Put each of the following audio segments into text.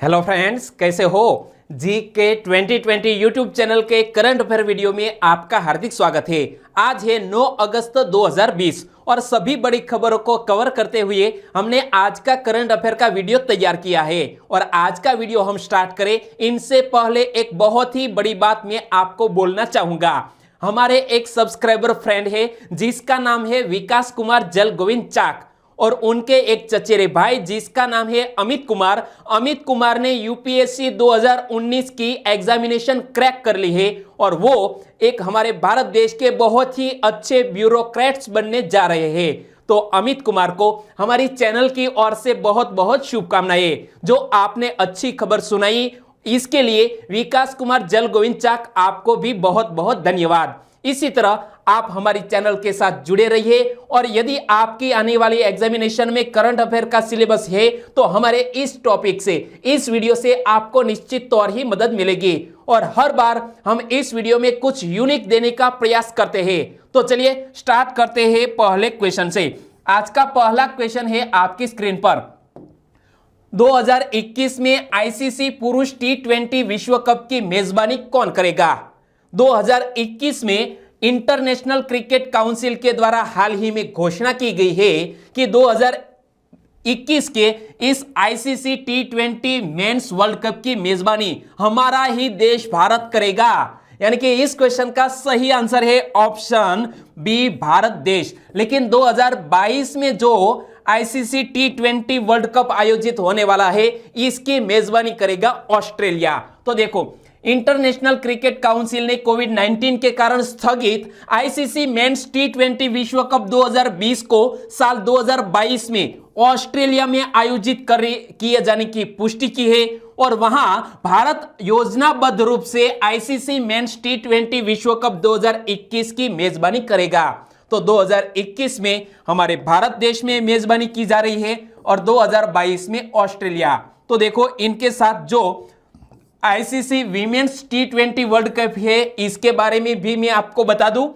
Hello friends, कैसे हो? जी के 2020 यूट्यूब चैनल के करंट अफेयर वीडियो में आपका हार्दिक स्वागत है। आज है 9 अगस्त 2020 और सभी बड़ी खबरों को कवर करते हुए हमने आज का करंट अफेयर का वीडियो तैयार किया है। और आज का वीडियो हम स्टार्ट करें इनसे पहले एक बहुत ही बड़ी बात मैं आपको बोलना चाहूंगा। हमारे एक सब्सक्राइबर फ्रेंड है जिसका नाम है विकास कुमार जल गोविंद चाक और उनके एक चचेरे भाई जिसका नाम है अमित कुमार। अमित कुमार ने यूपीएससी 2019 की एग्जामिनेशन क्रैक कर ली है और वो एक हमारे भारत देश के बहुत ही अच्छे ब्यूरोक्रेट्स बनने जा रहे हैं। तो अमित कुमार को हमारी चैनल की ओर से बहुत बहुत शुभकामनाएं। जो आपने अच्छी खबर सुनाई इसके लिए विकास कुमार जल गोविंद चाक आपको भी बहुत बहुत धन्यवाद। इसी तरह आप हमारी चैनल के साथ जुड़े रहिए और यदि आपकी आने वाली एग्जामिनेशन में करंट अफेयर का सिलेबस है तो हमारे इस टॉपिक से, इस वीडियो से आपको निश्चित तौर ही मदद मिलेगी। और हर बार हम इस वीडियो में कुछ यूनिक देने का प्रयास करते हैं। तो चलिए स्टार्ट करते हैं पहले क्वेश्चन से। आज का पहला क्वेश्चन है आपकी स्क्रीन पर। 2021 में आईसीसी पुरुष टी20 विश्व कप की मेजबानी कौन करेगा? 2021 में इंटरनेशनल क्रिकेट काउंसिल के द्वारा हाल ही में घोषणा की गई है कि 2021 के इस आईसीसी टी20 मेंस वर्ल्ड कप की मेजबानी हमारा ही देश भारत करेगा। यानी कि इस क्वेश्चन का सही आंसर है ऑप्शन बी, भारत देश। लेकिन 2022 में जो आईसीसी टी20 वर्ल्ड कप आयोजित होने वाला है इसकी मेजबानी करेगा ऑस्ट्रेलिया। तो देखो, इंटरनेशनल क्रिकेट काउंसिल ने कोविड-19 के कारण स्थगित आईसीसी मेंस टी20 विश्व कप 2020 को साल 2022 में ऑस्ट्रेलिया में आयोजित किए जाने की पुष्टि की है और वहां भारत योजनाबद्ध रूप से आईसीसी मेंस टी20 विश्व कप 2021 की मेजबानी करेगा। तो 2021 में हमारे भारत देश में मेजबानी की जा रही है और 2022 में ऑस्ट्रेलिया। तो देखो, इनके साथ जो आईसीसी वीमेंस टी20 वर्ल्ड कप है इसके बारे में भी मैं आपको बता दूं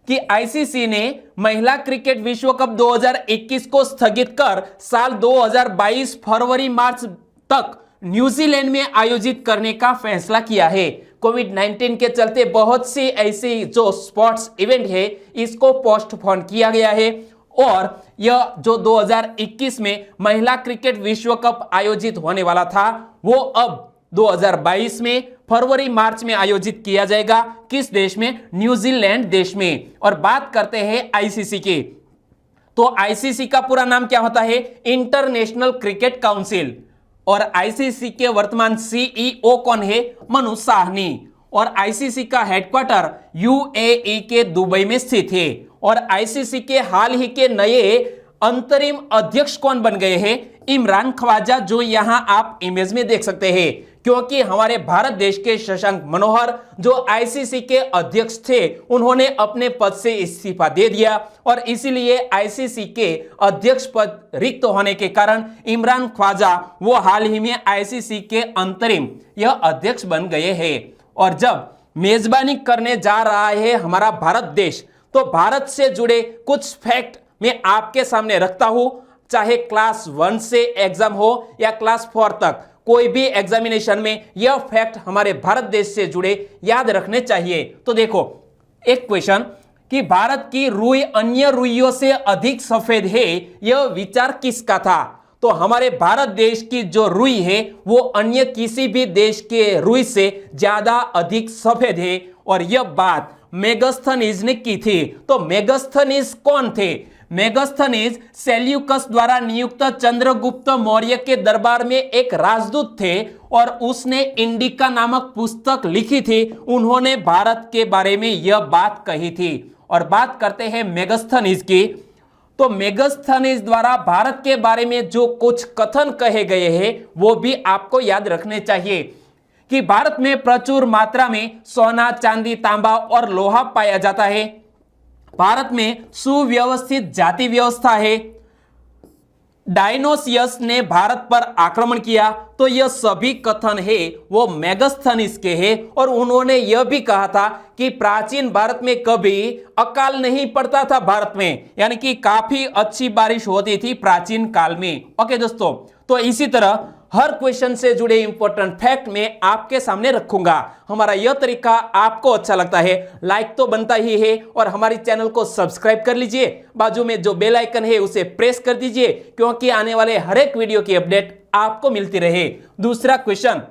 कि आईसीसी ने महिला क्रिकेट विश्व कप 2021 को स्थगित कर साल 2022 फरवरी मार्च तक न्यूजीलैंड में आयोजित करने का फैसला किया है। कोविड-19 के चलते बहुत सी ऐसी जो स्पोर्ट्स इवेंट है इसको पोस्टपोन किया गया है और यह जो 2021 में महिला क्रिकेट विश्व कप आयोजित होने वाला था वो अब 2022 में फरवरी मार्च में आयोजित किया जाएगा। किस देश में? न्यूजीलैंड देश में। और बात करते हैं आईसीसी की। तो आईसीसी का पूरा नाम क्या होता है? International cricket council. और आईसीसी के वर्तमान सीईओ कौन है? मनु साहनी। और आईसीसी का हेडक्वार्टर यूएई के दुबई में स्थित है। और आईसीसी के हाल ही के नए अंतरिम अध्यक्ष कौन बन गए हैं? इमरान ख्वाजा, जो यहां आप इमेज में देख सकते हैं। क्योंकि हमारे भारत देश के शशांक मनोहर जो आईसीसी के अध्यक्ष थे उन्होंने अपने पद से इस्तीफा दे दिया और इसीलिए आईसीसी के अध्यक्ष पद रिक्त होने के कारण इमरान ख्वाजा वो हाल ही में आईसीसी के अंतरिम यह अध्यक्ष बन गए हैं। और जब मेजबानी करने जा रहा है हमारा भारत देश तो भारत से जुड़े कुछ फैक्ट मैं आपके सामने रखता हूं। चाहे क्लास 1 से एग्जाम हो या क्लास 4 तक, कोई भी एग्जामिनेशन में यह फैक्ट हमारे भारत देश से जुड़े याद रखने चाहिए। तो देखो, एक क्वेश्चन कि भारत की रुई अन्य रुइयों से अधिक सफेद है, यह विचार किसका था? तो हमारे भारत देश की जो रुई है वो अन्य किसी भी देश के रुई से ज्यादा अधिक सफेद है और यह बात मेगास्थनीज ने की थी। तो मेगास्थनीज कौन थे? मेगास्थनीज सेल्यूकस द्वारा नियुक्त चंद्रगुप्त मौर्य के दरबार में एक राजदूत थे और उसने इंडिका नामक पुस्तक लिखी थी। उन्होंने भारत के बारे में यह बात कही थी। और बात करते हैं मेगास्थनीज की। तो मेगास्थनीज द्वारा भारत के बारे में जो कुछ कथन कहे गए हैं वो भी आपको याद रखने चाहिए कि भारत में प्रचुर मात्रा में सोना, चांदी, तांबा और लोहा पाया जाता है। भारत में सुव्यवस्थित जाति व्यवस्था है। डायनोसियस ने भारत पर आक्रमण किया। तो यह सभी कथन है वो मेगास्थनीज के हैं और उन्होंने यह भी कहा था कि प्राचीन भारत में कभी अकाल नहीं पड़ता था भारत में, यानी कि काफी अच्छी बारिश होती थी प्राचीन काल में। ओके दोस्तों, तो इसी तरह हर क्वेश्चन से जुड़े इंपॉर्टेंट फैक्ट मैं आपके सामने रखूंगा। हमारा यह तरीका आपको अच्छा लगता है, लाइक तो बनता ही है और हमारे चैनल को सब्सक्राइब कर लीजिए। बाजू में जो बेल आइकन है उसे प्रेस कर दीजिए, क्योंकि आने वाले हर एक वीडियो की अपडेट आपको मिलती रहे। दूसरा क्वेश्चन,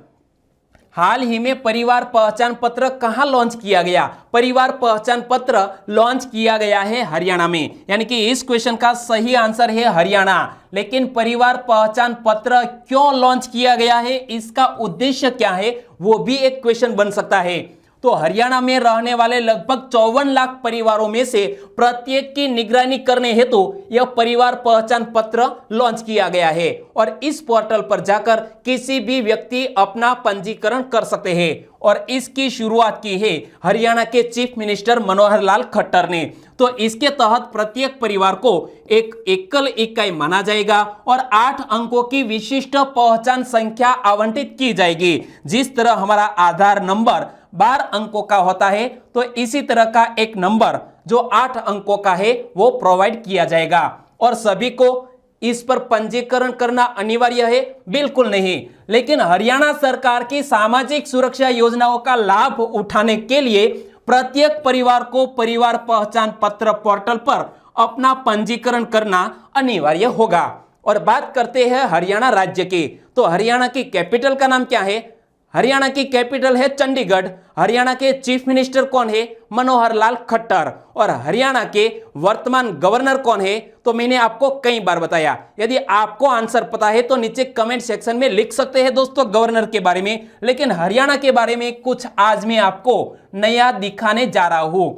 हाल ही में परिवार पहचान पत्र कहां लॉन्च किया गया? परिवार पहचान पत्र लॉन्च किया गया है हरियाणा में, यानी कि इस क्वेश्चन का सही आंसर है हरियाणा। लेकिन परिवार पहचान पत्र क्यों लॉन्च किया गया है, इसका उद्देश्य क्या है, वो भी एक क्वेश्चन बन सकता है। तो हरियाणा में रहने वाले लगभग 54 लाख परिवारों में से प्रत्येक की निगरानी करने हेतु यह परिवार पहचान पत्र लॉन्च किया गया है और इस पोर्टल पर जाकर किसी भी व्यक्ति अपना पंजीकरण कर सकते हैं और इसकी शुरुआत की है हरियाणा के चीफ मिनिस्टर मनोहर लाल खट्टर ने। तो इसके तहत प्रत्येक परिवार को एक एकल इकाई माना जाएगा और 8 अंकों की विशिष्ट पहचान संख्या आवंटित की जाएगी। जिस तरह हमारा आधार नंबर 12 अंकों का होता है, तो इसी तरह का एक नंबर जो 8 अंकों का है वो प्रोवाइड किया जाएगा। और सभी को इस पर पंजीकरण करना अनिवार्य है? बिल्कुल नहीं। लेकिन हरियाणा सरकार की सामाजिक सुरक्षा योजनाओं का लाभ उठाने के लिए प्रत्येक परिवार को परिवार पहचान पत्र पोर्टल पर अपना पंजीकरण करना अनिवार्य होगा। और बात करते हैं हरियाणा राज्य की, तो हरियाणा की कैपिटल का नाम क्या है? हरियाणा की कैपिटल है चंडीगढ़। हरियाणा के चीफ मिनिस्टर कौन है? मनोहर लाल खट्टर। और हरियाणा के वर्तमान गवर्नर कौन है? तो मैंने आपको कई बार बताया। यदि आपको आंसर पता है तो नीचे कमेंट सेक्शन में लिख सकते हैं दोस्तों गवर्नर के बारे में। लेकिन हरियाणा के बारे में कुछ आज मैं आपको नया दिखाने जा रहा हूं।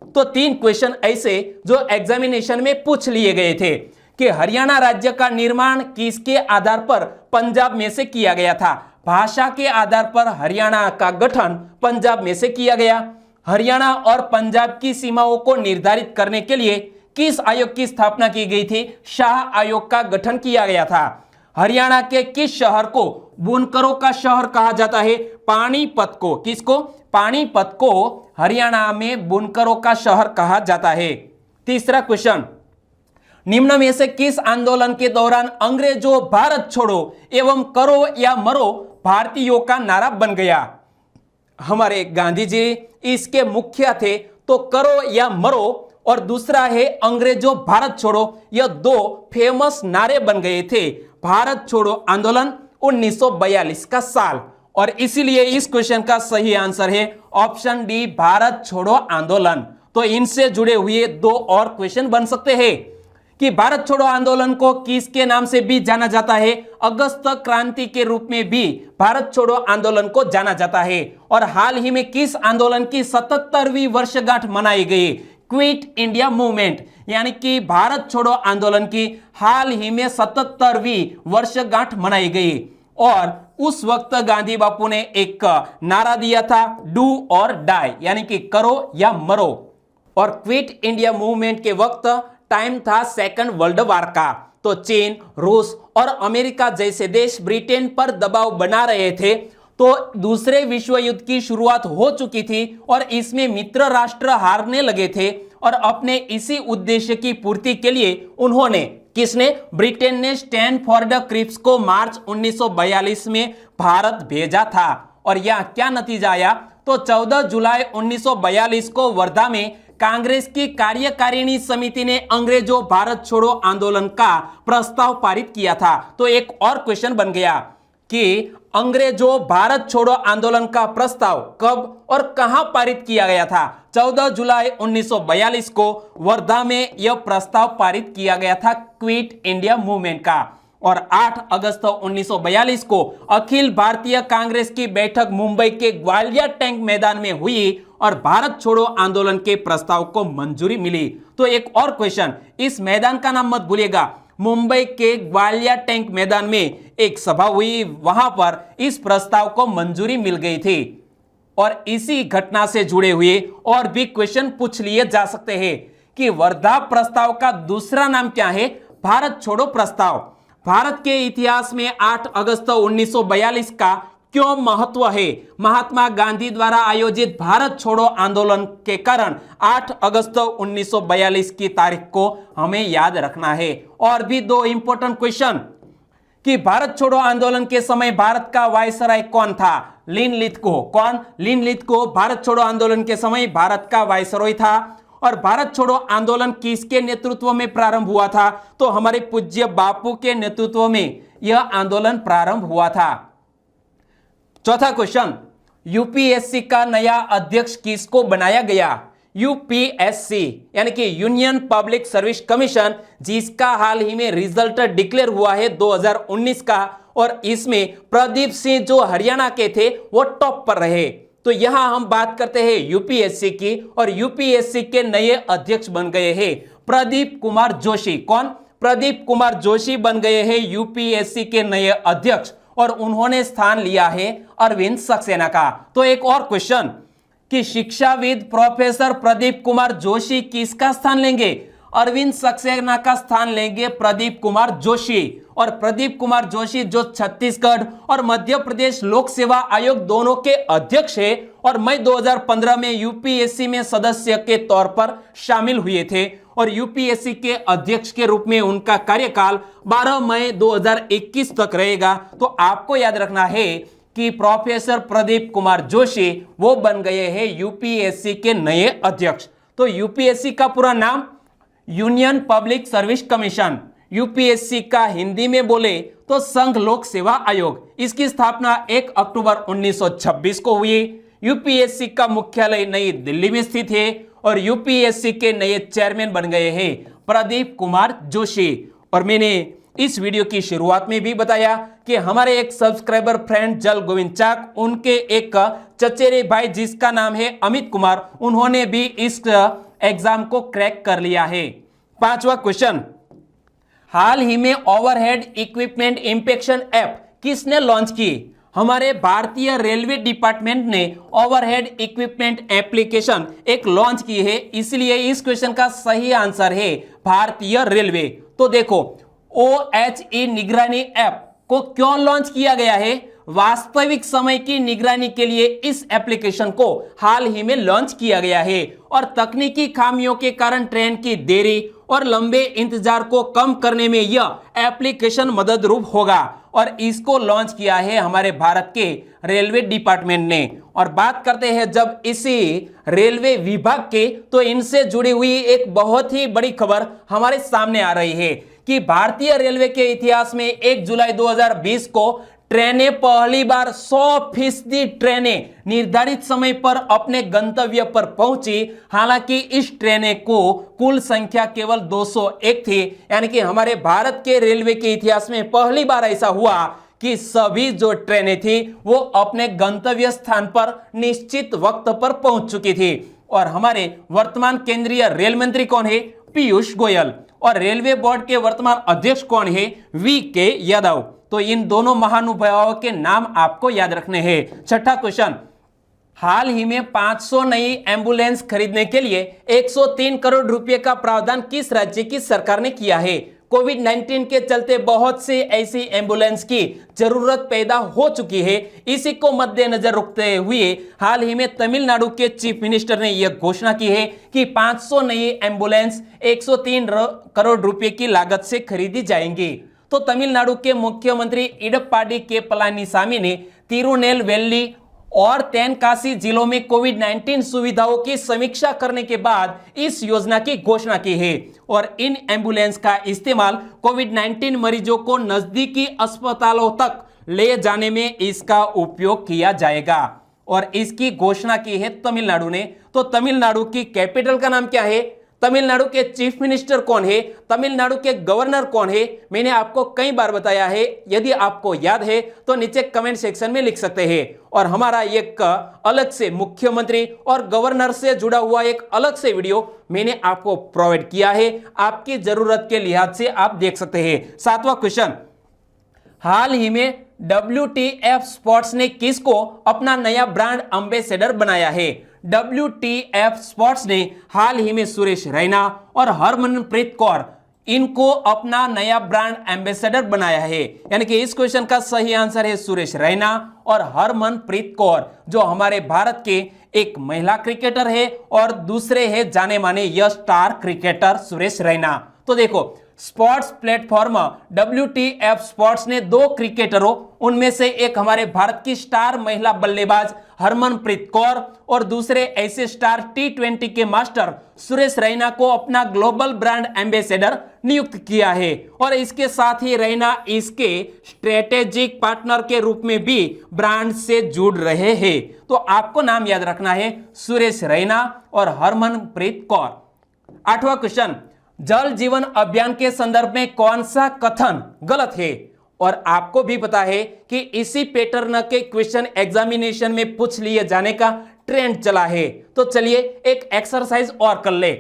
तो 3 क्वेश्चन ऐसे जो एग्जामिनेशन में पूछ लिए गए थे कि हरियाणा राज्य का निर्माण किसके आधार पर पंजाब में से किया गया था? भाषा के आधार पर हरियाणा का गठन पंजाब में से किया गया। हरियाणा और पंजाब की सीमाओं को निर्धारित करने के लिए किस आयोग की स्थापना की गई थी? शाह आयोग का गठन किया गया था। हरियाणा के किस शहर को बुनकरों का शहर कहा जाता है? पानीपत को। किसको? पानीपत को हरियाणा में बुनकरों का शहर कहा जाता है। तीसरा क्वेश्चन, निम्न में से किस आंदोलन के दौरान अंग्रेजों भारत छोड़ो एवं करो या मरो भारतीयों का नारा बन गया? हमारे गांधी जी इसके मुखिया थे। तो करो या मरो और दूसरा है अंग्रेजों भारत छोड़ो, यह 2 फेमस नारे बन गए थे। भारत छोड़ो आंदोलन 1942 का साल, और इसीलिए इस क्वेश्चन का सही आंसर है ऑप्शन डी, भारत छोड़ो आंदोलन। तो इनसे जुड़े हुए 2 और क्वेश्चन बन सकते हैं कि भारत छोड़ो आंदोलन को किसके नाम से भी जाना जाता है? अगस्त क्रांति के रूप में भी भारत छोड़ो आंदोलन को जाना जाता है। और हाल ही में किस आंदोलन की 77वीं वर्षगांठ मनाई गई? क्विट इंडिया मूवमेंट, यानी कि भारत छोड़ो आंदोलन की हाल ही में 77वीं वर्षगांठ मनाई गई। और उस वक्त गांधी बापू ने एक नारा दिया था, डू और डाई, यानी कि करो या मरो। और क्विट इंडिया मूवमेंट के वक्त टाइम था 2nd वर्ल्ड वॉर का। तो चीन, रूस और अमेरिका जैसे देश ब्रिटेन पर दबाव बना रहे थे। तो दूसरे विश्व युद्ध की शुरुआत हो चुकी थी और इसमें मित्र राष्ट्र हारने लगे थे। और अपने इसी उद्देश्य की पूर्ति के लिए उन्होंने, किसने? ब्रिटेन ने स्टैंड फॉर द क्रिप्स को मार्च 1942 में भारत भेजा था। और यह क्या नतीजा आया? तो 14 जुलाई 1942 को वर्धा में कांग्रेस की कार्यकारिणी समिति ने अंग्रेजों भारत छोड़ो आंदोलन का प्रस्ताव पारित किया था। तो एक और क्वेश्चन बन गया कि अंग्रेजों भारत छोड़ो आंदोलन का प्रस्ताव कब और कहां पारित किया गया था? 14 जुलाई 1942 को वर्धा में यह प्रस्ताव पारित किया गया था क्विट इंडिया मूवमेंट का। और 8 अगस्त 1942 को अखिल भारतीय कांग्रेस की बैठक मुंबई के ग्वालियर टैंक मैदान में हुई और भारत छोड़ो आंदोलन के प्रस्ताव को मंजूरी मिली। तो एक और क्वेश्चन, इस मैदान का नाम मत भूलिएगा। मुंबई के ग्वालियर टैंक मैदान में एक सभा हुई, वहां पर इस प्रस्ताव को मंजूरी मिल गई थी। और इसी घटना से जुड़े हुए और भी क्वेश्चन पूछ लिए जा सकते हैं कि वर्धा प्रस्ताव का दूसरा नाम क्या है? भारत छोड़ो प्रस्ताव। भारत के इतिहास में 8 अगस्त 1942 का क्यों महत्व है? महात्मा गांधी द्वारा आयोजित भारत छोड़ो आंदोलन के कारण 8 अगस्त 1942 की तारीख को हमें याद रखना है। और भी 2 इंपॉर्टेंट क्वेश्चन कि भारत छोड़ो आंदोलन के समय भारत का वायसराय कौन था? लिन लिथगो। कौन? लिन लिथगो भारत छोड़ो आंदोलन के समय भारत का वायसराय था। और भारत छोड़ो आंदोलन किसके नेतृत्व में प्रारंभ हुआ था? तो हमारे पूज्य बापू के नेतृत्व में यह आंदोलन प्रारंभ हुआ था। चौथा क्वेश्चन, यूपीएससी का नया अध्यक्ष किसको बनाया गया? यूपीएससी यानी कि यूनियन पब्लिक सर्विस कमीशन, जिसका हाल ही में रिजल्ट डिक्लेयर हुआ है 2019 का, और इसमें प्रदीप सिंह जो हरियाणा के थे वो टॉप पर रहे। तो यहां हम बात करते हैं यूपीएससी की, और यूपीएससी के नए अध्यक्ष बन गए हैं प्रदीप कुमार जोशी। कौन? प्रदीप कुमार जोशी बन गए हैं यूपीएससी के नए अध्यक्ष, और उन्होंने स्थान लिया है अरविंद सक्सेना का। तो एक और क्वेश्चन कि शिक्षाविद प्रोफेसर प्रदीप कुमार जोशी किसका स्थान लेंगे? अरविंद सक्सेना का स्थान लेंगे प्रदीप कुमार जोशी। और प्रदीप कुमार जोशी जो छत्तीसगढ़ और मध्य प्रदेश लोक सेवा आयोग दोनों के अध्यक्ष हैं, और मई 2015 में यूपीएससी में सदस्य के तौर पर शामिल हुए थे, और यूपीएससी के अध्यक्ष के रूप में उनका कार्यकाल 12 मई 2021 तक रहेगा। तो आपको याद रखना है कि प्रोफेसर प्रदीप कुमार जोशी वो बन गए हैं यूपीएससी के नए अध्यक्ष। तो यूपीएससी का पूरा नाम union public service commission, UPSC का हिंदी में बोले तो संघ लोक सेवा आयोग। इसकी स्थापना 1 अक्टूबर 1926 को हुई। यूपीएससी का मुख्यालय नई दिल्ली में स्थित है, और यूपीएससी के नए चेयरमैन बन गए हैं प्रदीप कुमार जोशी। और मैंने इस वीडियो की शुरुआत में भी बताया कि हमारे एक सब्सक्राइबर फ्रेंड जल गोविंद चाक, उनके एक चचेरे भाई जिसका नाम है अमित कुमार, उन्होंने भी इस एग्जाम को क्रैक कर लिया है। पांचवा क्वेश्चन, हाल ही में ओवरहेड इक्विपमेंट इंस्पेक्शन ऐप किसने लॉन्च की? हमारे भारतीय रेलवे डिपार्टमेंट ने ओवरहेड इक्विपमेंट एप्लीकेशन एक लॉन्च की है, इसलिए इस क्वेश्चन का सही आंसर है भारतीय रेलवे। तो देखो, OHE निगरानी ऐप को क्यों लॉन्च किया गया है? वास्तविक समय की निगरानी के लिए इस एप्लीकेशन को हाल ही में लॉन्च किया गया है, और तकनीकी खामियों के कारण ट्रेन की देरी और लंबे इंतजार को कम करने में यह एप्लीकेशन मददरूप होगा, और इसको लॉन्च किया है हमारे भारत के रेलवे डिपार्टमेंट ने। और बात करते हैं जब इसी रेलवे विभाग के, तो इनसे जुड़ी हुई एक बहुत ही बड़ी खबर हमारे सामने आ रही है कि भारतीय रेलवे के इतिहास में 1 जुलाई 2020 को ट्रेनें पहली बार 100% ट्रेनें निर्धारित समय पर अपने गंतव्य पर पहुंची। हालांकि इस ट्रेनें को कुल संख्या केवल 201 थी, यानी कि हमारे भारत के रेलवे के इतिहास में पहली बार ऐसा हुआ कि सभी जो ट्रेनें थी वो अपने गंतव्य स्थान पर निश्चित वक्त पर पहुंच चुकी थी। और हमारे वर्तमान केंद्रीय रेल मंत्री कौन है? पीयूष गोयल। और रेलवे बोर्ड के वर्तमान अध्यक्ष कौन है? VK यादव। तो इन दोनों महानुभावों के नाम आपको याद रखने हैं। छठा क्वेश्चन, हाल ही में 500 नई एम्बुलेंस खरीदने के लिए 103 करोड़ रुपए का प्रावधान किस राज्य की सरकार ने किया है? कोविड-19 के चलते बहुत से ऐसी एम्बुलेंस की जरूरत पैदा हो चुकी है। इसी को मद्देनजर रखते हुए हाल ही में तमिलनाडु के चीफ मिनिस्टर ने यह घोषणा की है कि 500 नई एम्बुलेंस 103 करोड़ रुपए की लागत से खरीदी जाएंगी। तो तमिलनाडु के मुख्यमंत्री इडप्पाडी के पलानीसामी ने तिरुनेलवेली और तेनकासी जिलों में कोविड-19 सुविधाओं की समीक्षा करने के बाद इस योजना की घोषणा की है, और इन एम्बुलेंस का इस्तेमाल कोविड-19 मरीजों को नजदीकी अस्पतालों तक ले जाने में इसका उपयोग किया जाएगा। और इसकी घोषणा की है तमिलनाडु ने। तो तमिलनाडु की कैपिटल का नाम क्या है? तमिलनाडु के चीफ मिनिस्टर कौन है? तमिलनाडु के गवर्नर कौन है? मैंने आपको कई बार बताया है, यदि आपको याद है तो नीचे कमेंट सेक्शन में लिख सकते हैं। और हमारा एक अलग से मुख्यमंत्री और गवर्नर से जुड़ा हुआ एक अलग से वीडियो मैंने आपको प्रोवाइड किया है, आपकी जरूरत के लिहाज से आप देख सकते हैं। सातवां क्वेश्चन, हाल ही में WTF स्पोर्ट्स ने किसको अपना नया ब्रांड एम्बेसडर बनाया है? WTF स्पोर्ट्स ने हाल ही में सुरेश रैना और हरमनप्रीत कौर इनको अपना नया ब्रांड एम्बेसडर बनाया है, यानी कि इस क्वेश्चन का सही आंसर है सुरेश रैना और हरमनप्रीत कौर, जो हमारे भारत के एक महिला क्रिकेटर है और दूसरे है जाने माने यह स्टार क्रिकेटर सुरेश रैना। तो देखो, स्पोर्ट्स प्लेटफॉर्म WTF स्पोर्ट्स ने 2 क्रिकेटरों, उनमें से एक हमारे भारत की स्टार महिला बल्लेबाज हरमनप्रीत कौर और दूसरे ऐसे स्टार T20 के मास्टर सुरेश रैना को अपना ग्लोबल ब्रांड एम्बेसडर नियुक्त किया है। और इसके साथ ही रैना इसके स्ट्रेटेजिक पार्टनर के रूप में भी ब्रांड से जुड़ रहे हैं। तो आपको नाम याद रखना है, सुरेश रैना और हरमनप्रीत कौर। 8वां क्वेश्चन, जल जीवन अभियान के संदर्भ में कौन सा कथन गलत है? और आपको भी पता है कि इसी पैटर्न के क्वेश्चन एग्जामिनेशन में पूछ लिए जाने का ट्रेंड चला है। तो चलिए एक एक्सरसाइज और कर ले।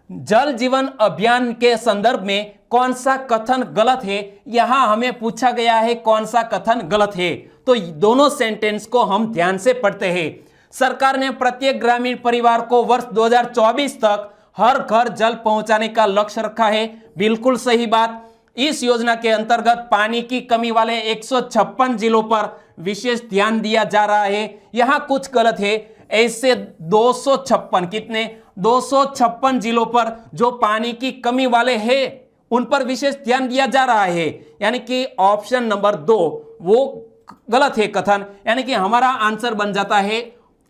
जल जीवन अभियान के संदर्भ में कौन सा कथन गलत है, यहां हमें पूछा गया है कौन सा कथन गलत है। तो दोनों सेंटेंस को हम ध्यान से पढ़ते हैं। सरकार ने प्रत्येक ग्रामीण परिवार को वर्ष 2024 तक हर घर जल पहुंचाने का लक्ष्य रखा है। बिल्कुल सही बात। इस योजना के अंतर्गत पानी की कमी वाले 156 जिलों पर विशेष ध्यान दिया जा रहा है। यहां कुछ गलत है। ऐसे 256 कितने 256 जिलों पर जो पानी की कमी वाले हैं उन पर विशेष ध्यान दिया जा रहा है, यानी कि ऑप्शन नंबर 2 वो गलत है कथन। यानी कि हमारा आंसर बन जाता है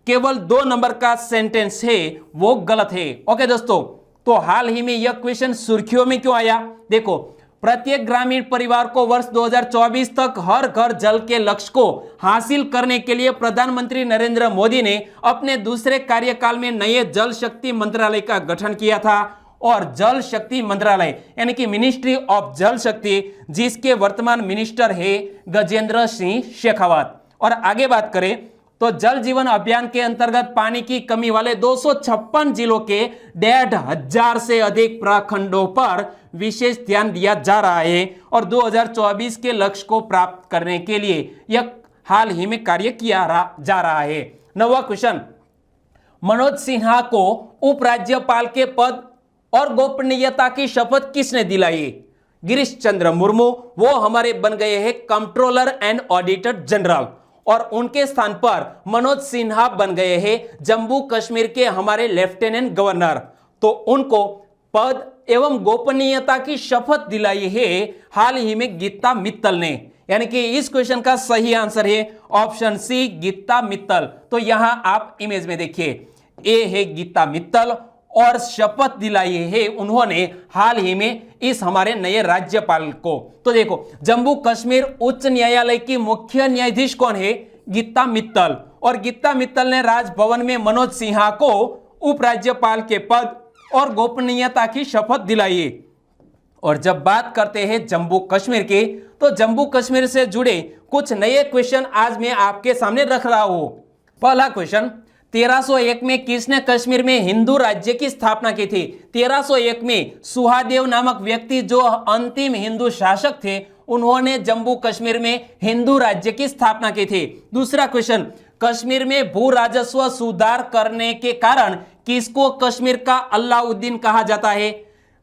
केवल 2 नंबर का सेंटेंस है वो गलत है। ओके दोस्तों, तो हाल ही में यह क्वेश्चन सुर्खियों में क्यों आया? देखो, प्रत्येक ग्रामीण परिवार को वर्ष 2024 तक हर घर जल के लक्ष्य को हासिल करने के लिए प्रधानमंत्री नरेंद्र मोदी ने अपने दूसरे कार्यकाल में नए जल शक्ति मंत्रालय का गठन किया था। और जल शक्ति मंत्रालय यानी कि मिनिस्ट्री ऑफ जल शक्ति, जिसके वर्तमान मिनिस्टर है गजेंद्र सिंह शेखावत। और आगे बात करें तो जल जीवन अभियान के अंतर्गत पानी की कमी वाले 256 जिलों के 1500 से अधिक प्रखंडों पर विशेष ध्यान दिया जा रहा है और 2024 के लक्ष्य को प्राप्त करने के लिए यह हाल ही में कार्य किया जा रहा है। 9वां क्वेश्चन, मनोज सिन्हा को उपराज्यपाल के पद और गोपनीयता की शपथ किसने दिलाई? गिरीश चंद्र मुर्मू, वो हमारे बन गए हैं कंट्रोलर एंड ऑडिटर जनरल। और उनके स्थान पर मनोज सिन्हा बन गए हैं जम्मू कश्मीर के हमारे लेफ्टिनेंट गवर्नर। तो उनको पद एवं गोपनीयता की शपथ दिलाई है हाल ही में गीता मित्तल ने। यानी कि इस क्वेश्चन का सही आंसर है ऑप्शन सी, गीता मित्तल। तो यहां आप इमेज में देखिए, ए है गीता मित्तल और शपथ दिलाई है उन्होंने हाल ही में इस हमारे नए राज्यपाल को। तो देखो, जम्मू कश्मीर उच्च न्यायालय की मुख्य न्यायाधीश कौन है? गीता मित्तल। और गीता मित्तल ने राजभवन में मनोज सिन्हा को उपराज्यपाल के पद और गोपनीयता की शपथ दिलाई। और जब बात करते हैं जम्मू कश्मीर की, तो जम्मू कश्मीर से जुड़े कुछ नए क्वेश्चन आज मैं आपके सामने रख रहा हूं। पहला क्वेश्चन, 1301 में किसने कश्मीर में हिंदू राज्य की स्थापना की थी? 1301 में सुहादेव नामक व्यक्ति जो अंतिम हिंदू शासक थे, उन्होंने जम्मू कश्मीर में हिंदू राज्य की स्थापना की थी। दूसरा क्वेश्चन, कश्मीर में भू राजस्व सुधार करने के कारण किसको कश्मीर का अलाउद्दीन कहा जाता है?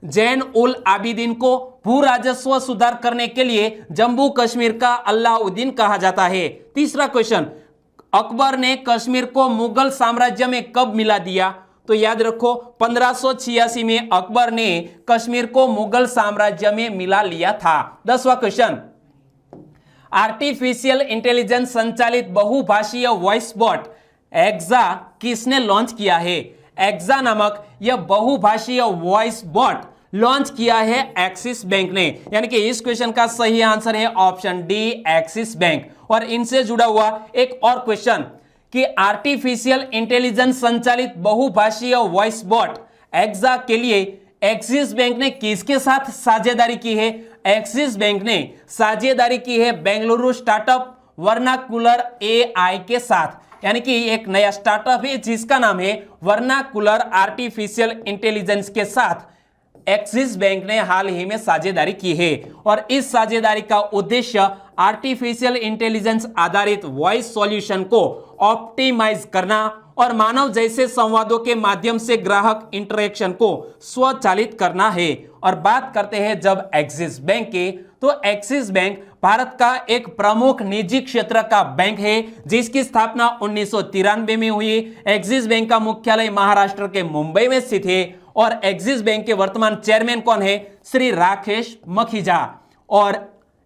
जैन उल आबिदीन को भू राजस्व सुधार करने के लिए जम्मू कश्मीर का अलाउद्दीन कहा जाता है। तीसरा क्वेश्चन, अकबर ने कश्मीर को मुगल साम्राज्य में कब मिला दिया? तो याद रखो 1586 में अकबर ने कश्मीर को मुगल साम्राज्य में मिला लिया था। 10वां क्वेश्चन, आर्टिफिशियल इंटेलिजेंस संचालित बहुभाषीय वॉइस बॉट एक्सा किसने लॉन्च किया है? एक्सा नामक यह बहुभाषीय वॉइस बॉट लॉन्च किया है एक्सिस बैंक ने। यानी कि इस क्वेश्चन का सही आंसर है ऑप्शन डी, एक्सिस बैंक। और इनसे जुड़ा हुआ एक और क्वेश्चन कि आर्टिफिशियल इंटेलिजेंस संचालित बहुभाषीय वॉइस बॉट एक्सा के लिए एक्सिस बैंक ने किसके साथ साझेदारी की है? एक्सिस बैंक ने साझेदारी की है बेंगलुरु स्टार्टअप वर्नाकुलर एआई के साथ। यानी कि एक नया स्टार्टअप है जिसका नाम है वर्नाकुलर आर्टिफिशियल इंटेलिजेंस के साथ एक्सिस बैंक ने हाल ही में साझेदारी की है। और इस साझेदारी का उद्देश्य आर्टिफिशियल इंटेलिजेंस आधारित वॉइस सॉल्यूशन को ऑप्टिमाइज करना और मानव जैसे संवादों के माध्यम से ग्राहक इंटरेक्शन को स्वचालित करना है। और बात करते हैं जब एक्सिस बैंक के, तो एक्सिस बैंक भारत का एक प्रमुख निजी क्षेत्र का बैंक है जिसकी स्थापना 1993 में हुई। एक्सिस बैंक का मुख्यालय महाराष्ट्र के मुंबई में स्थित है और एक्सिस बैंक के वर्तमान चेयरमैन कौन है? श्री राकेश मखीजा। और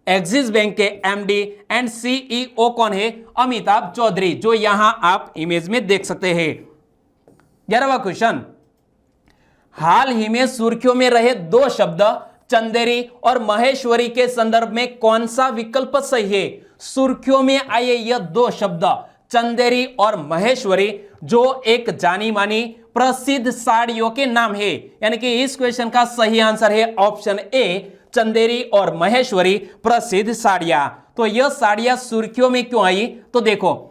एक्सिस बैंक के एमडी एंड सीईओ कौन है? अमिताभ चौधरी, जो यहां आप इमेज में देख सकते हैं। 11वां क्वेश्चन, हाल ही में सुर्खियों में रहे दो शब्द चंदेरी और महेश्वरी के संदर्भ में कौन सा विकल्प सही है? सुर्खियों में आए यह दो शब्द चंदेरी और महेश्वरी जो एक जानी मानी प्रसिद्ध साड़ियों के नाम है, यानी कि इस क्वेश्चन का सही आंसर है ऑप्शन ए, चंदेरी और महेश्वरी प्रसिद्ध साड़ियां। तो यह साड़ियां सुर्खियों में क्यों आई? तो देखो,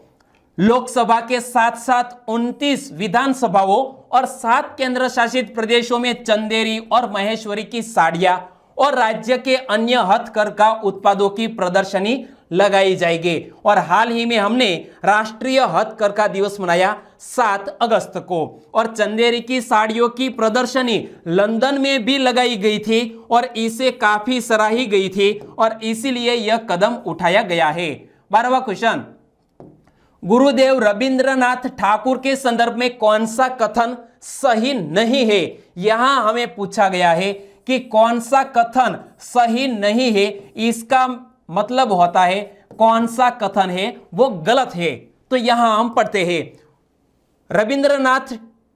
लोकसभा के साथ साथ 29 विधानसभाओं और 7 केंद्र शासित प्रदेशों में चंदेरी और महेश्वरी की साड़ियां और राज्य के अन्य हथकरघा उत्पादों की प्रदर्शनी लगाई जाएगी। और हाल ही में हमने राष्ट्रीय हथकरघा दिवस मनाया 7 अगस्त को, और चंदेरी की साड़ियों की प्रदर्शनी लंदन में भी लगाई गई थी और इसे काफी सराही गई थी और इसीलिए यह कदम उठाया गया है। 12वां क्वेश्चन, गुरुदेव रविंद्रनाथ ठाकुर के संदर्भ में कौन सा कथन सही नहीं है? यहां हमें पूछा गया है कि कौन सा कथन सही नहीं है, इसका मतलब होता है कौन सा कथन है वो गलत है। तो यहां हम पढ़ते हैं, रविंद्रनाथ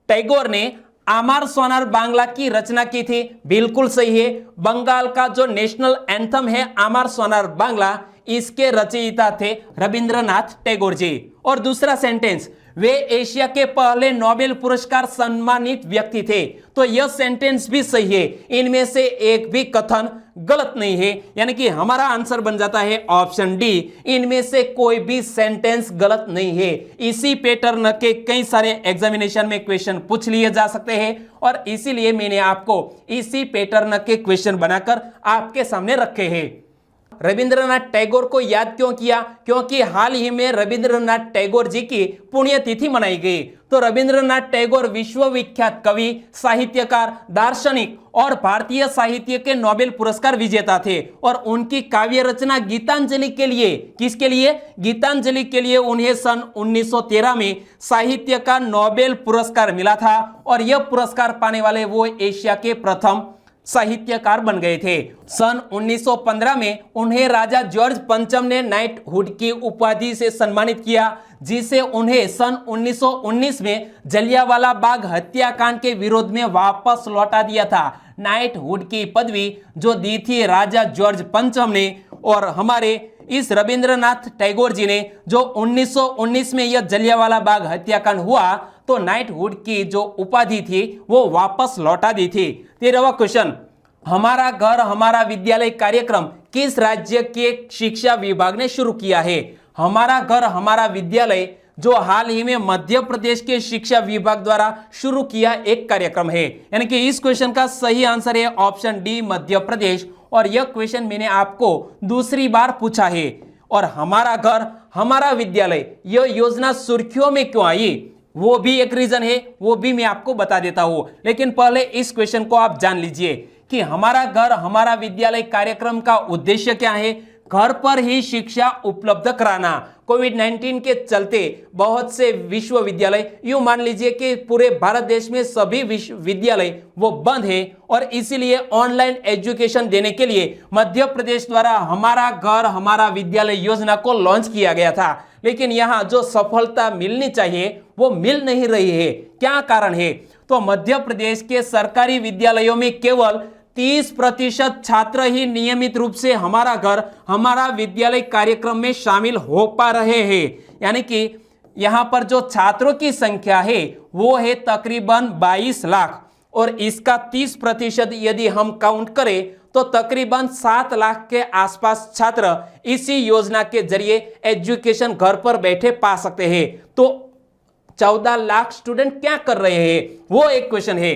टैगोर ने आमार सोनार बांग्ला की रचना की थी, बिल्कुल सही है। बंगाल का जो नेशनल एंथम है आमार सोनार बांग्ला, इसके रचयिता थे रविंद्रनाथ टैगोर जी। और दूसरा सेंटेंस, वे एशिया के पहले नोबेल पुरस्कार सम्मानित व्यक्ति थे, तो यह सेंटेंस भी सही है। इनमें से एक भी कथन गलत नहीं है, यानी कि हमारा आंसर बन जाता है ऑप्शन डी, इनमें से कोई भी सेंटेंस गलत नहीं है। इसी पैटर्न के कई सारे एग्जामिनेशन में क्वेश्चन पूछ लिए जा सकते हैं और इसीलिए मैंने आपको इसी पैटर्न के क्वेश्चन बनाकर आपके सामने रखे हैं। रविंद्रनाथ टैगोर को याद क्यों किया? क्योंकि हाल ही में रविंद्रनाथ टैगोर जी की पुण्यतिथि मनाई गई। तो रविंद्रनाथ टैगोर विश्वविख्यात कवि, साहित्यकार, दार्शनिक और भारतीय साहित्य के नोबेल पुरस्कार विजेता थे और उनकी काव्य रचना गीतांजलि के लिए, किसके लिए? गीतांजलि के लिए उन्हें सन 1913 में साहित्य का नोबेल पुरस्कार मिला था और यह पुरस्कार पाने वाले वो एशिया के प्रथम साहित्यकार बन गए थे। सन 1915 में उन्हें राजा जॉर्ज पंचम ने नाइटहुड की उपाधि से सम्मानित किया, जिसे उन्हें सन 1919 में जलियांवाला बाग हत्याकांड के विरोध में वापस लौटा दिया था। नाइटहुड की पदवी जो दी थी राजा जॉर्ज पंचम ने, और हमारे इस रविंद्रनाथ टैगोर जी ने जो 1919 में यह जलियांवाला बाग हत्याकांड हुआ, तो नाइटहुड की जो उपाधि थी वो वापस लौटा दी थी। 13वां क्वेश्चन, हमारा घर हमारा विद्यालय कार्यक्रम किस राज्य के शिक्षा विभाग ने शुरू किया है? हमारा घर हमारा विद्यालय जो हाल ही में मध्य प्रदेश के शिक्षा विभाग द्वारा शुरू किया एक कार्यक्रम है, यानी कि इस क्वेश्चन का सही आंसर है ऑप्शन डी, मध्य प्रदेश। और यह क्वेश्चन मैंने आपको दूसरी बार पूछा है। और हमारा घर हमारा विद्यालय यह योजना सुर्खियों में क्यों आई, वो भी एक रीजन है, वो भी मैं आपको बता देता हूं। लेकिन पहले इस क्वेश्चन को आप जान लीजिए कि हमारा घर हमारा विद्यालय कार्यक्रम का उद्देश्य क्या है? घर पर ही शिक्षा उपलब्ध कराना। कोविड-19 के चलते बहुत से विश्वविद्यालय, यूं मान लीजिए कि पूरे भारत देश में सभी विश्वविद्यालय वो बंद है और इसीलिए ऑनलाइन एजुकेशन देने के लिए मध्य प्रदेश द्वारा हमारा घर हमारा विद्यालय योजना को लॉन्च किया गया था। लेकिन यहाँ जो सफलता मिलनी चाहिए वो मिल नहीं रही है। क्या कारण है? तो मध्य प्रदेश के सरकारी विद्यालयों में केवल 30% छात्र ही नियमित रूप से हमारा घर हमारा विद्यालय कार्यक्रम में शामिल हो पा रहे हैं। यानी कि यहाँ पर जो छात्रों की संख्या है वो है तकरीबन 22 लाख और इसका 30% यदि हम काउंट करें तो तकरीबन 7 लाख के आसपास छात्र इसी योजना के जरिए एजुकेशन घर पर बैठे पा सकते हैं। तो 14 लाख स्टूडेंट क्या कर रहे हैं, वो एक क्वेश्चन है।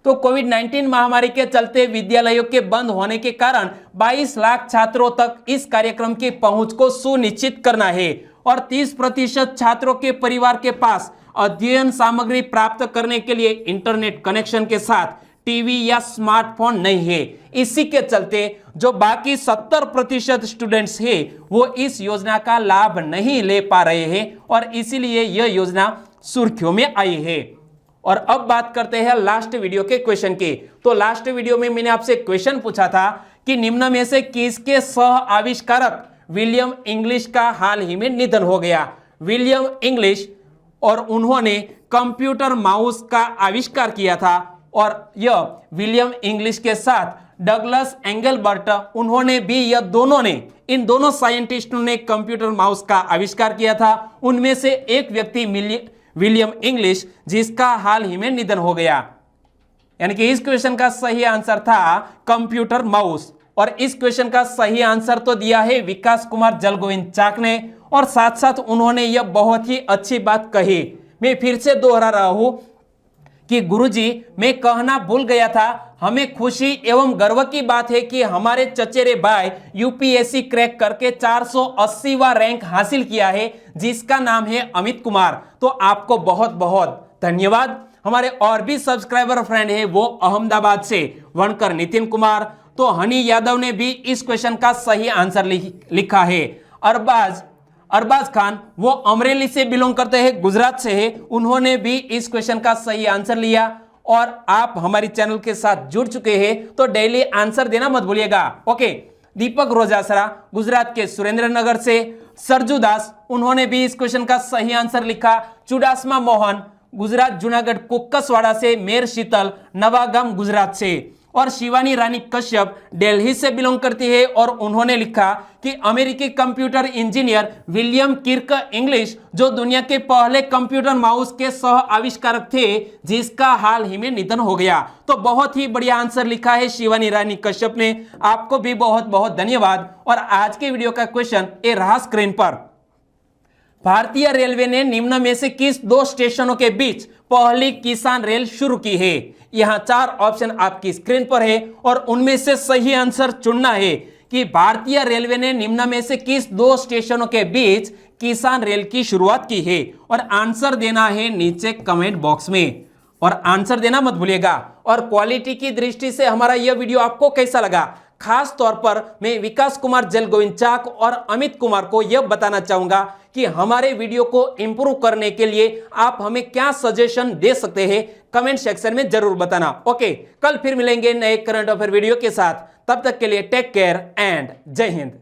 तो कोविड-19 महामारी के चलते विद्यालयों के बंद होने के कारण 22 लाख छात्रों तक इस कार्यक्रम की पहुंच को सुनिश्चित करना है और 30% छात्रों के परिवार के पास अध्ययन सामग्री प्राप्त करने के लिए इंटरनेट कनेक्शन के साथ टीवी या स्मार्टफोन नहीं है। इसी के चलते जो बाकी 70% स्टूडेंट्स हैं वो इस योजना का लाभ नहीं ले पा रहे हैं और इसीलिए यह योजना सुर्खियों में आई है। और अब बात करते हैं लास्ट वीडियो के क्वेश्चन की। तो लास्ट वीडियो में मैंने आपसे क्वेश्चन पूछा था कि निम्न में से किसके सह आविष्कारक विलियम इंग्लिश का हाल ही में निधन हो गया। विलियम इंग्लिश, और उन्होंने कंप्यूटर माउस का आविष्कार किया था, और यह विलियम इंग्लिश के साथ डगलस एंगलबर्ट, उन्होंने भी, यह दोनों ने, इन दोनों साइंटिस्टों ने कंप्यूटर माउस का आविष्कार किया था। उनमें से एक व्यक्ति विलियम इंग्लिश, जिसका हाल ही में निधन हो गया। यानी कि इस क्वेश्चन का सही आंसर था कंप्यूटर माउस, और इस क्वेश्चन का सही आंसर तो दिया है विकास कुमार जलगोविंद चाक ने, और साथ साथ उन्होंने यह बहुत ही अच्छी बात कही। मैं फिर से दोहरा रहा हूं कि गुरुजी, मैं कहना भूल गया था, हमें खुशी एवं गर्व की बात है कि हमारे चचेरे भाई यूपीएससी क्रैक करके 480वां रैंक हासिल किया है, जिसका नाम है अमित कुमार। तो आपको बहुत बहुत धन्यवाद। हमारे और भी सब्सक्राइबर फ्रेंड है, वो अहमदाबाद से वनकर नितिन कुमार, तो हनी यादव ने भी इस क्वेश्चन का सही आंसर लिखा है। अरबाज खान, वो अमरेली से बिलोंग करते हैं, गुजरात से है, उन्होंने भी इस क्वेश्चन का सही आंसर लिया। और आप हमारी चैनल के साथ जुड़ चुके हैं तो डेली आंसर देना मत भूलिएगा। ओके, दीपक रोजासरा, गुजरात के सुरेंद्रनगर से, सरजू दास, उन्होंने भी इस क्वेश्चन का सही आंसर लिखा। चुडासमा मोहन, गुजरात जुनागढ़ कुक्कसवाड़ा से, मेर शीतल, नवागाम, गुजरात से, और शिवानी रानी कश्यप दिल्ली से बिलोंग करती है, और उन्होंने लिखा कि अमेरिकी computer engineer William Kirk English, जो दुनिया के पहले कंप्यूटर माउस के सह आविष्कारक थे, जिसका हाल ही में निधन हो गया। तो बहुत ही बढ़िया आंसर लिखा है शिवानी रानी कश्यप ने, आपको भी बहुत बहुत धन्यवाद। और आज के वीडियो का क्वेश्चन ये रहा स्क्रीन पर। भारतीय रेलवे ने निम्न में से किस दो स्टेशनों के बीच पहली किसान रेल शुरू की है। यहां 4 ऑप्शन आपकी स्क्रीन पर है, और उनमें से सही आंसर चुनना है कि भारतीय रेलवे ने निम्न में से किस 2 स्टेशनों के बीच किसान रेल की शुरुआत की है। और आंसर देना है नीचे कमेंट बॉक्स में, और आंसर देना मत भूलिएगा। और क्वालिटी की दृष्टि से हमारा यह वीडियो आपको कैसा लगा, खास तौर पर मैं विकास कुमार जलगोविंद चाक और अमित कुमार को यह बताना चाहूंगा कि हमारे वीडियो को इंप्रूव करने के लिए आप हमें क्या सजेशन दे सकते हैं, कमेंट सेक्शन में जरूर बताना। ओके, कल फिर मिलेंगे नए करंट अफेयर वीडियो के साथ, तब तक के लिए टेक केयर एंड जय हिंद।